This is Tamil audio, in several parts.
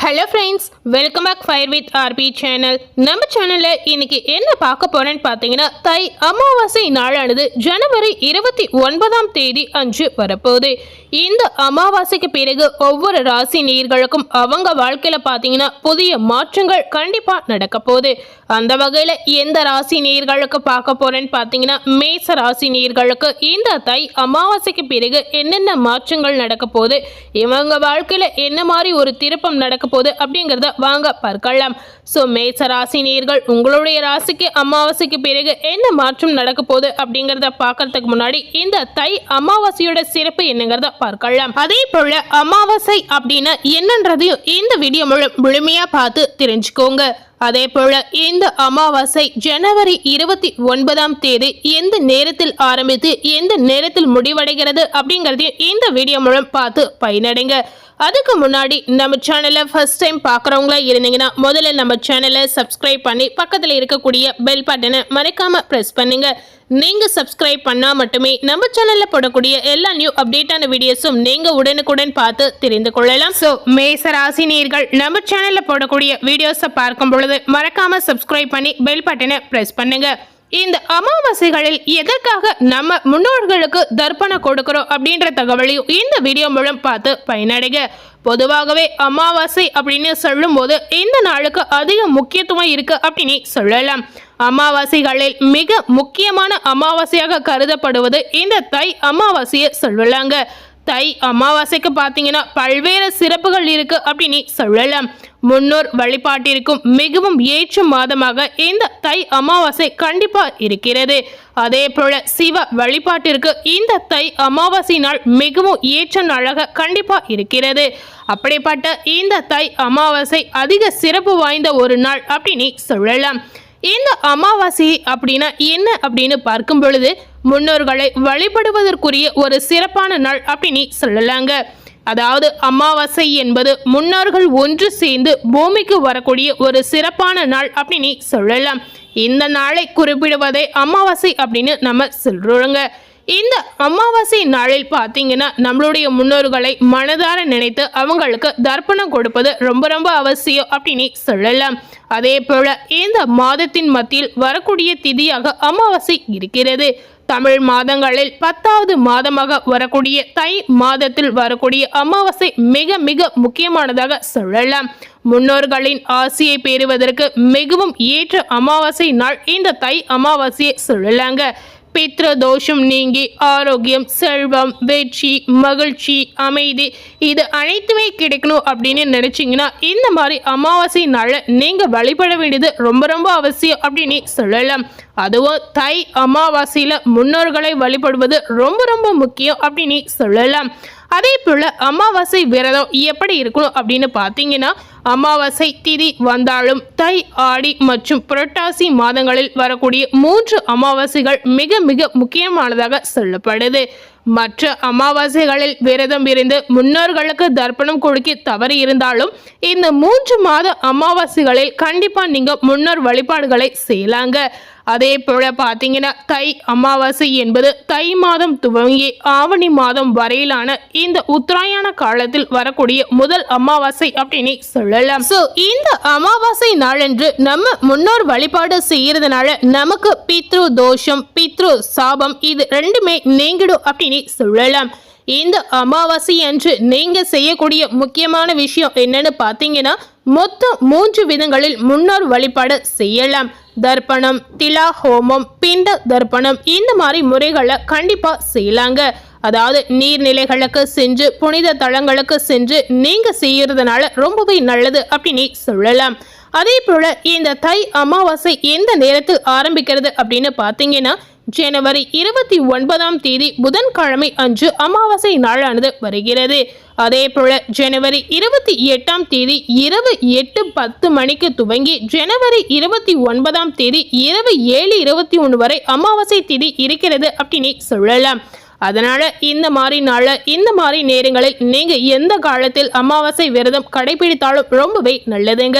Hello friends, welcome back fire with RP channel. நம்ம சேனலில் இன்னைக்கு என்ன பார்க்க போறேன்னு பார்த்தீங்கன்னா, தை அமாவாசை நாளானது ஜனவரி 29ஆம் தேதி அன்று வரப்போகுது. இந்த அமாவாசைக்கு பிறகு ஒவ்வொரு ராசி நேயர்களுக்கும் அவங்க வாழ்க்கையில் பார்த்தீங்கன்னா புதிய மாற்றங்கள் கண்டிப்பாக நடக்க போகுது. அந்த வகையில் எந்த ராசி நேயர்களுக்கு பார்க்க போறேன்னு பார்த்தீங்கன்னா, மேச ராசி நேயர்களுக்கு இந்த தை அமாவாசைக்கு பிறகு என்னென்ன மாற்றங்கள் நடக்க போகுது, இவங்க வாழ்க்கையில் என்ன மாதிரி ஒரு திருப்பம் நடக்க போகுது அப்படிங்கிறத வாங்க பார்க்கலாம். ஸோ மேச ராசி நேயர்கள், உங்களுடைய ராசிக்கு அமாவாசைக்கு பிறகு என்ன மாற்றம் நடக்க போகுது அப்படிங்கிறத பார்க்கறதுக்கு முன்னாடி இந்த தை அமாவாசையோட சிறப்பு என்னங்கிறத பார்க்கலாம். அதே போல அமாவாசை அப்படின்னா என்னன்றதையும் இந்த வீடியோ முழுமையா பார்த்து தெரிஞ்சுக்கோங்க. அதே போல இந்த அமாவாசை ஜனவரி 29ஆம் தேதி எந்த நேரத்தில் ஆரம்பித்து எந்த நேரத்தில் முடிவடைகிறது அப்படிங்கிறதையும் இந்த வீடியோ மூலம் பார்த்து பயனடைங்க. அதுக்கு முன்னாடி நம்ம சேனலை ஃபர்ஸ்ட் டைம் பார்க்குறவங்களா இருந்தீங்கன்னா முதல்ல நம்ம சேனலை சப்ஸ்கிரைப் பண்ணி பக்கத்தில் இருக்கக்கூடிய பெல் பட்டனை மறக்காம ப்ரெஸ் பண்ணுங்க. நீங்க சப்ஸ்கிரைப் பண்ணா மட்டுமே நம்ம சேனல்ல போடக்கூடிய எல்லா நியூ அப்டேட்டான வீடியோஸும் நீங்க உடனுக்குடன் பார்த்து தெரிந்து கொள்ளலாம். ஸோ மேச ராசி நேயர்கள், நம்ம சேனல்ல போடக்கூடிய வீடியோஸை பார்க்கும் பொழுது மறக்காம சப்ஸ்கிரைப் பண்ணி பெல் பட்டனை ப்ரெஸ் பண்ணுங்க. இந்த அமாவாசைகளில் எதற்காக நம்ம முன்னோர்களுக்கு தர்ப்பணம் கொடுக்கிறோம் அப்படின்ற தகவலையும் இந்த வீடியோ மூலம் பார்த்து பயனடைங்க. பொதுவாகவே அமாவாசை அப்படின்னு சொல்லும் போது இந்த நாளுக்கு அதிக முக்கியத்துவம் இருக்கு அப்படின்னு சொல்லலாம். அமாவாசைகளில் மிக முக்கியமான அமாவாசையாக கருதப்படுவது இந்த தை அமாவாசையை சொல்லலாங்க. தை அமாவாசைக்கு பார்த்தீங்கன்னா பல்வேறு சிறப்புகள் இருக்கு அப்படின்னு சொல்லலாம். முன்னோர் வழிபாட்டிற்கும் மிகவும் ஏற்ற மாதமாக இந்த தை அமாவாசை கண்டிப்பா இருக்கிறது. அதே போல சிவ வழிபாட்டிற்கு இந்த தை அமாவாசை நாள் மிகவும் ஏற்ற நாளாக கண்டிப்பா இருக்கிறது. அப்படிப்பட்ட இந்த தை அமாவாசை அதிக சிறப்பு வாய்ந்த ஒரு நாள் அப்படின்னு சொல்லலாம். இந்த அமாவாசை அப்படின்னா என்ன அப்படின்னு பார்க்கும் பொழுது, முன்னோர்களை வழிபடுவதற்குரிய ஒரு சிறப்பான நாள் அப்படின்னு சொல்லலாங்க. அதாவது அமாவாசை என்பது முன்னோர்கள் ஒன்று சேர்ந்து பூமிக்கு வரக்கூடிய ஒரு சிறப்பான நாள் அப்படின்னு சொல்லலாம். இந்த நாளை குறிப்பிடுவதை அமாவாசை அப்படின்னு நம்ம சொல்றோங்க. இந்த அமாவாசை நாளில் பார்த்தீங்கன்னா நம்மளுடைய முன்னோர்களை மனதார நினைத்து அவங்களுக்கு தர்ப்பணம் கொடுப்பது ரொம்ப ரொம்ப அவசியம் அப்படின்னு சொல்லலாம். அதே போல இந்த மாதத்தின் மத்தியில் வரக்கூடிய திதியாக அமாவாசை இருக்கிறது. தமிழ் மாதங்களில் 10வது மாதமாக வரக்கூடிய தை மாதத்தில் வரக்கூடிய அமாவாசை மிக மிக முக்கியமானதாக சொல்லலாம். முன்னோர்களின் ஆசையை பெறுவதற்கு மிகவும் ஏற்ற அமாவாசை நாள் இந்த தை அமாவாசையை சொல்லலாங்க. பித்ரு தோஷம் நீங்கி ஆரோக்கியம், செல்வம், வெற்றி, மகிழ்ச்சி, அமைதி இது அனைத்துமே கிடைக்கணும் அப்படின்னு நினைச்சிங்கன்னா இந்த மாதிரி அமாவாசை நாளில் நீங்கள் வழிபட வேண்டியது ரொம்ப ரொம்ப அவசியம் அப்படின்னு சொல்லலாம். அதுவும் தை அமாவாசையில் முன்னோர்களை வழிபடுவது ரொம்ப ரொம்ப முக்கியம் அப்படின்னு சொல்லலாம். அதே போல் அமாவாசை விரதம் எப்படி இருக்கணும் அப்படின்னு பார்த்தீங்கன்னா, அமாவாசை திதி வந்தாலும் தை, ஆடி மற்றும் புரட்டாசி மாதங்களில் வரக்கூடிய 3 அமாவாசைகள் மிக மிக முக்கியமானதாக சொல்லப்படுது. மற்ற அமாவாசைகளில் விரதம் இருந்து முன்னோர்களுக்கு தர்ப்பணம் கொடுக்க தவறி இருந்தாலும் இந்த 3 மாத அமாவாசைகளில் கண்டிப்பாக நீங்கள் முன்னோர் வழிபாடுகளை செய்யலாங்க. அதே போல பார்த்தீங்கன்னா தை அமாவாசை என்பது தை மாதம் துவங்கி ஆவணி மாதம் வரையிலான இந்த உத்தராயண காலத்தில் வரக்கூடிய முதல் அமாவாசை அப்படின்னு சொல்லலாம். ஸோ இந்த அமாவாசை நாளன்று நம்ம முன்னோர் வழிபாடு செய்யறதுனால நமக்கு பித்ரு தோஷம், பித்ரு சாபம் இது ரெண்டுமே நீங்கிடும் அப்படின்னு சொல்லலாம். இந்த அமாவாசை அன்று நீங்க செய்யக்கூடிய முக்கியமான விஷயம் என்னன்னு பார்த்தீங்கன்னா, மொத்தம் 3 விதங்களில் முன்னோர் வழிபாடு செய்யலாம். தர்ப்பணம், திலா ஹோமம், பிண்ட தர்ப்பணம் இந்த மாதிரி முறைகளை கண்டிப்பா செய்யலாங்க. அதாவது நீர்நிலைகளுக்கு சென்று புனித தலங்களுக்கு சென்று நீங்க செய்யறதுனால ரொம்பவே நல்லது அப்படின்னு சொல்லலாம். அதே போல இந்த தை அமாவாசை எந்த நேரத்தில் ஆரம்பிக்கிறது அப்படின்னு பார்த்தீங்கன்னா, ஜனவரி 29ஆம் தேதி புதன்கிழமை அன்று அமாவாசை நாளானது வருகிறது. அதே போல ஜனவரி 28ஆம் தேதி இரவு 8:10 மணிக்கு துவங்கி ஜனவரி 29ஆம் தேதி இரவு 7:21 வரை அமாவாசை திதி இருக்கிறது அப்படின்னு சொல்லலாம். அதனால இந்த மாதிரி நாளில் இந்த மாதிரி நேரங்களில் நீங்க எந்த காலத்தில் அமாவாசை விரதம் கடைபிடித்தாலும் ரொம்பவே நல்லதுங்க.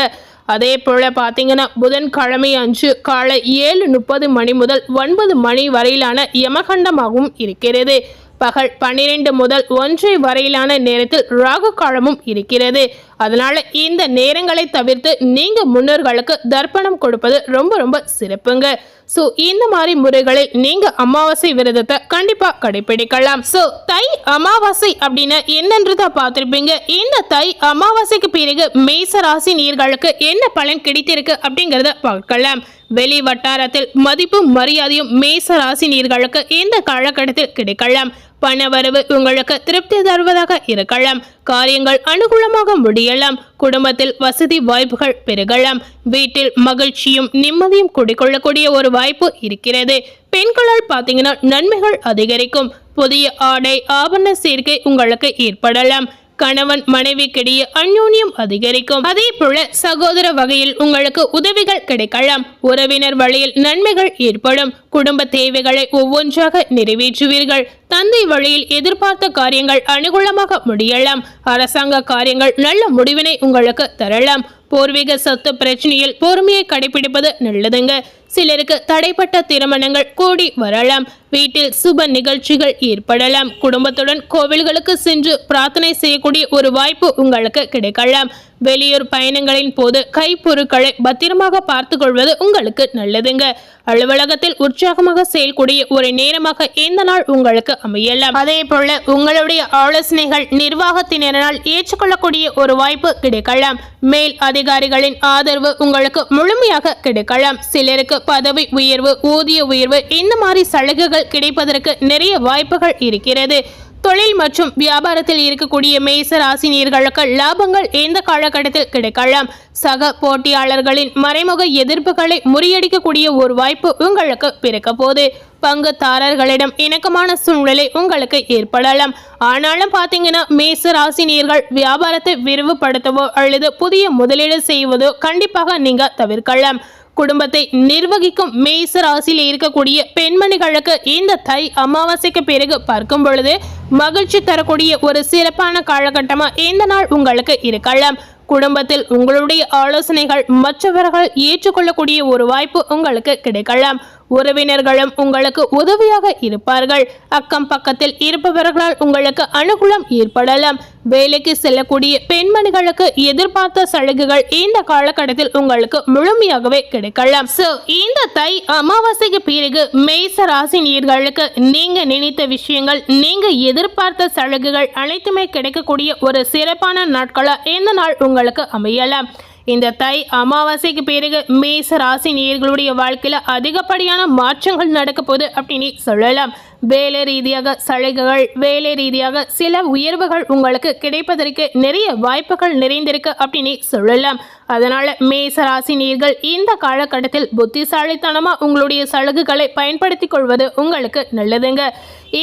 அதே போல பார்த்தீங்கன்னா புதன்கிழமை அன்று காலை 7:30 மணி முதல் 9 மணி வரையிலான யமகண்டமாகவும் இருக்கிறது. பகல் 12 முதல் 1 வரையிலான நேரத்தில் ராகு காலமும் இருக்கிறது. அதனால இந்த நேரங்களை தவிர்த்து நீங்க முன்னோர்களுக்கு தர்ப்பணம் கொடுப்பது ரொம்ப ரொம்ப சிறப்புங்க. சோ இந்த மாதிரி முறைகளில் நீங்க அமாவாசை விரதத்தை கண்டிப்பா கடைபிடிக்கலாம். சோ தை அமாவாசை அப்படின்னா என்னன்றத பார்த்திருப்பீங்க. இந்த தை அமாவாசைக்கு பிறகு மேச ராசி நேயர்களுக்கு என்ன பலன் கிடைத்திருக்கு அப்படிங்கறத பார்க்கலாம். வெளி வட்டாரத்தில் மதிப்பு மரியாதையும் மேச ராசி நேயர்களுக்கு இந்த காலகட்டத்தில் கிடைக்கலாம். பணவரவு உங்களுக்கு திருப்தி தருவதாக இருக்கலாம். காரியங்கள் அனுகூலமாக முடியலாம். குடும்பத்தில் வசதி வாய்ப்புகள் பெருகலாம். வீட்டில் மகிழ்ச்சியும் நிம்மதியும் குடிக்கொள்ளக்கூடிய ஒரு வாய்ப்பு இருக்கிறது. பெண்களால் பார்த்தீங்கன்னா நன்மைகள் அதிகரிக்கும். புதிய ஆடை ஆபரண சேர்க்கை உங்களுக்கு ஏற்படலாம். கணவன் மனைவிக்கிடையே அந்யோன்யம் அதிகரிக்கும். அதே போல சகோதர வகையில் உங்களுக்கு உதவிகள் கிடைக்கலாம். உறவினர் வழியில் நன்மைகள் ஏற்படும். குடும்ப தேவைகளை ஒவ்வொன்றாக நிறைவேற்றுவீர்கள். தந்தை வழியில் எதிர்பார்த்த காரியங்கள் அனுகூலமாக முடியலாம். அரசாங்க காரியங்கள் நல்ல முடிவினை உங்களுக்கு தரலாம். பூர்வீக சொத்து பிரச்சனையில் பொறுமையை கடைபிடிப்பது நல்லதுங்க. சிலருக்கு தடைப்பட்ட திருமணங்கள் கூடி வரலாம். வீட்டில் சுப நிகழ்ச்சிகள் ஏற்படலாம். குடும்பத்துடன் கோவில்களுக்கு சென்று பிரார்த்தனை செய்யக்கூடிய ஒரு வாய்ப்பு உங்களுக்கு கிடைக்கலாம். வெளியூர் பயணங்களின் போது கைப்பொருட்களை பத்திரமாக பார்த்து கொள்வது உங்களுக்கு நல்லதுங்க. அலுவலகத்தில் உற்சாகமாக செயல்கூடிய ஒரு நேரமாக இந்த நாள் உங்களுக்கு அமையலாம். அதே போல உங்களுடைய ஆலோசனைகள் நிர்வாகத்தினரால் ஏற்றுக்கொள்ளக்கூடிய ஒரு வாய்ப்பு கிடைக்கலாம். மேல் அதிகாரிகளின் ஆதரவு உங்களுக்கு முழுமையாக கிடைக்கலாம். சிலருக்கு பதவி உயர்வு, ஊதிய உயர்வு இந்த மாதிரி சலுகைகள் கிடைப்பதற்கு நிறைய வாய்ப்புகள் இருக்கிறது. தொழில் மற்றும் வியாபாரத்தில் இருக்கக்கூடிய மேச ராசினியர்களுக்கு லாபங்கள் இந்த காலகட்டத்தில் கிடைக்கலாம். சக போட்டியாளர்களின் மறைமுக எதிர்ப்புகளை முறியடிக்கக்கூடிய ஒரு வாய்ப்பு உங்களுக்கு பிறக்க போகுது. பங்குதாரர்களிடம் இணக்கமான சூழ்நிலை உங்களுக்கு ஏற்படலாம். ஆனாலும் பார்த்தீங்கன்னா மேச ராசினியர்கள் வியாபாரத்தை விரிவுபடுத்தவோ அல்லது புதிய முதலீடு செய்வதோ கண்டிப்பாக நீங்க தவிர்க்கலாம். குடும்பத்தை நிர்வகிக்கும் மேச ராசியில் இருக்கக்கூடிய பெண்மணிகளுக்கு இந்த தை அமாவாசைக்கு பிறகு பார்க்கும் பொழுது மகிழ்ச்சி தரக்கூடிய ஒரு சிறப்பான காலகட்டமா இந்த நாள் உங்களுக்கு இருக்கலாம். குடும்பத்தில் உங்களுடைய ஆலோசனைகள் மற்றவர்கள் ஏற்றுக்கொள்ளக்கூடிய ஒரு வாய்ப்பு உங்களுக்கு கிடைக்கலாம். உறவினர்களும் உங்களுக்கு உதவியாக இருப்பார்கள். அக்கம் பக்கத்தில் இருப்பவர்களால் உங்களுக்கு அனுகூலம் ஏற்படலாம். வேலைக்கு செல்லக்கூடிய பெண்மணிகளுக்கு எதிர்பார்த்த சலுகைகள் இந்த காலகட்டத்தில் உங்களுக்கு முழுமையாகவே கிடைக்கலாம். சோ இந்த தை அமாவாசைக்கு பிறகு மேச ராசி நேயர்களுக்கு நீங்க நினைத்த விஷயங்கள், நீங்க எதிர்பார்த்த சலுகைகள் அனைத்துமே கிடைக்கக்கூடிய ஒரு சிறப்பான நாட்களா இந்த நாள் உங்களுக்கு அமையலாம். இந்த தை அமாவாசைக்கு பிறகு மேச ராசி நேயர்களுடைய வாழ்க்கையில அதிகப்படியான மாற்றங்கள் நடக்க போகுது அப்படின்னு சொல்லலாம். வேலை ரீதியாக சலுகைகள், வேலை ரீதியாக சில உயர்வுகள் உங்களுக்கு கிடைப்பதற்கு நிறைய வாய்ப்புகள் நிறைந்திருக்கு அப்படின்னு சொல்லலாம். அதனால மேச ராசி நேயர்கள் இந்த காலகட்டத்தில் புத்திசாலித்தனமா உங்களுடைய சலுகைகளை பயன்படுத்தி கொள்வது உங்களுக்கு நல்லதுங்க.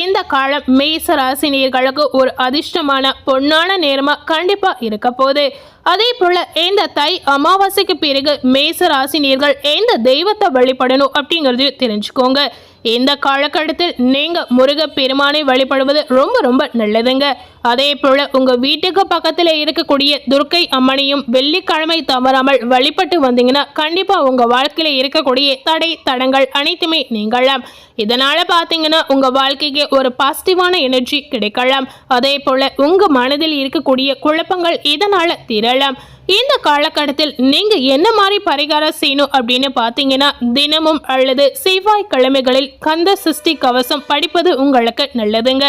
இந்த காலம் மேச ராசி நேயர்களுக்கு ஒரு அதிர்ஷ்டமான பொன்னான நேரமா கண்டிப்பா இருக்க போகுது. அதே போல இந்த தை அமாவாசைக்கு பிறகு மேச ராசி நேயர்கள் எந்த தெய்வத்தை வழிபடணும் அப்படிங்கிறது தெரிஞ்சுக்கோங்க. இந்த காலகட்டத்தில் நீங்க முருக பெருமானை வழிபடுவது ரொம்ப ரொம்ப நல்லதுங்க. அதே போல உங்க வீட்டுக்கு பக்கத்தில் இருக்கக்கூடிய துர்க்கை அம்மனையும் வெள்ளிக்கிழமை தவறாமல் வழிபட்டு வந்தீங்கன்னா கண்டிப்பா உங்க வாழ்க்கையில இருக்கக்கூடிய தடை தடங்கள் அனைத்துமே நீங்கலாம். இதனால பாத்தீங்கன்னா உங்க வாழ்க்கைக்கு ஒரு பாசிட்டிவான எனர்ஜி கிடைக்கலாம். அதே போல உங்க மனதில் இருக்கக்கூடிய குழப்பங்கள் இதனால தீரலாம். இந்த காலகட்டத்தில் நீங்க என்ன மாதிரி பரிகாரம் செய்யணும் அப்படின்னு பார்த்தீங்கன்னா, தினமும் அல்லது செவ்வாய்க்கிழமைகளில் கந்த சஷ்டி கவசம் படிப்பது உங்களுக்கு நல்லதுங்க.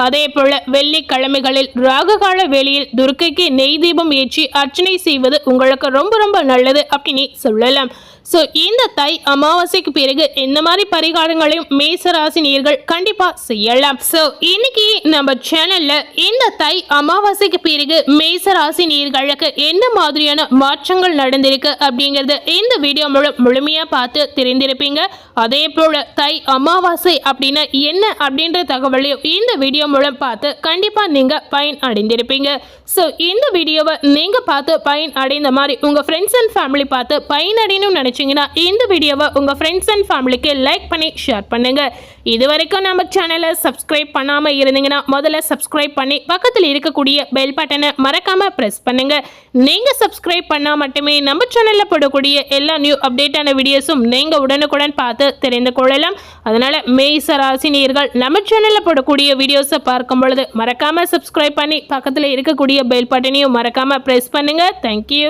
அதே போல வெள்ளிக்கிழமைகளில் ராககால வேளையில் துர்க்கைக்கு நெய் தீபம் ஏற்றி அர்ச்சனை செய்வது உங்களுக்கு ரொம்ப ரொம்ப நல்லது அப்படின்னு சொல்லலாம். ஸோ இந்த தை அமாவாசைக்கு பிறகு இந்த மாதிரி பரிகாரங்களையும் மேசராசி நேயர்கள் கண்டிப்பா செய்யலாம். ஸோ இன்னைக்கு நம்ம சேனல்ல இந்த தை அமாவாசைக்கு பிறகு மேசராசி நேயர்களுக்கு என்ன மாதிரியான மாற்றங்கள் நடந்திருக்கு அப்படிங்கறத இந்த வீடியோ மூலம் முழுமையா பார்த்து தெரிந்திருப்பீங்க. அதே போல தை அமாவாசை அப்படின்னா என்ன அப்படின்ற தகவலையும் இந்த வீடியோ மூலம் பார்த்து கண்டிப்பா நீங்க பயன் அடைந்திருப்பீங்க. ஸோ இந்த வீடியோவை நீங்க பார்த்து பயன் அடைந்த மாதிரி உங்க ஃப்ரெண்ட்ஸ் அண்ட் ஃபேமிலி பார்த்து பயன் அடையணும்னு நினைச்சீங்கன்னா இந்த வீடியோவை உங்க ஃப்ரெண்ட்ஸ் அண்ட் ஃபேமிலிக்கு லைக் பண்ணி ஷேர் பண்ணுங்க. இது வரைக்கும் நம்ம சேனலை சப்ஸ்கிரைப் பண்ணாம இருந்தீங்கன்னா முதல்ல சப்ஸ்கிரைப் பண்ணி பக்கத்தில் இருக்கக்கூடிய பெல் பட்டனை மறக்காம பிரஸ் பண்ணுங்க. நீங்க சப்ஸ்கிரைப் பண்ணா மட்டுமே நம்ம சேனல்ல போடக்கூடிய எல்லா நியூ அப்டேட்டான வீடியோஸும் நீங்க உடனுக்குடன் பார்த்து தெரிந்து கொள்ளலாம். அதனால மேச ராசி நேயர்கள் நம்ம சேனல்ல போடக்கூடிய வீடியோஸை வீடியோஸை பார்க்கும் பொழுது மறக்காமல் சப்ஸ்கிரைப் பண்ணி பக்கத்தில் இருக்கக்கூடிய பெல் பட்டனையும் மறக்காமல் ப்ரெஸ் பண்ணுங்கள். தேங்க்யூ.